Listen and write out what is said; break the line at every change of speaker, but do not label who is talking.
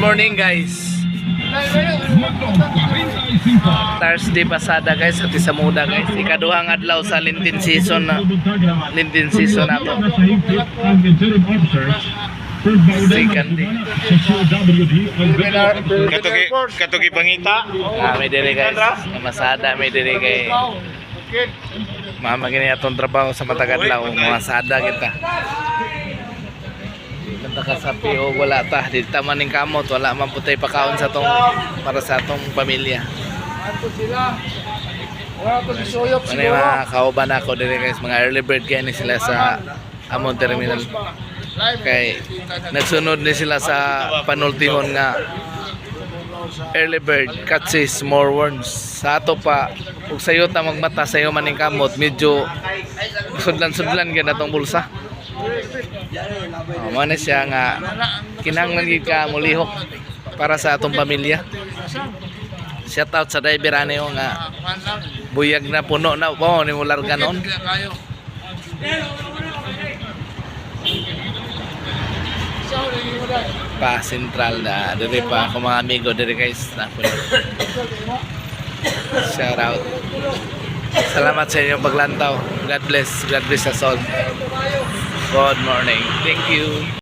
morning guys. Thursday pasada guys at Isamuda guys. Ikaduhang adlaw sa Lenten season na to. Second day.
Katugi pangita.
May dire guys. Masada may dire kay mama gini atong trabaho sa matagadlaw. Masada kita. Kanta ka sa PO wala ta di taman ning kamot wala man putay pakaon sa tong para sa atong pamilya. Ano yung mga kauban ako dire guys, mga early bird kaya ni sila sa Amon Terminal kay nagsunod ni sila sa panultihon nga early bird catches more worms sa ato pa ug sayo ta magmata sayo man ning kamot medyo sudlan-sudlan gyud atong bulsa. Mo na siya nga kinahanglan gid ka mulihok para sa atong pamilya. Shout out sa driver ani nga buyag na puno na mo ni mular ganon. Pa Central na diri pa ako mga amigo diri guys na shout out. Salamat sa inyong paglantaw. God bless us all. Good morning. Thank you.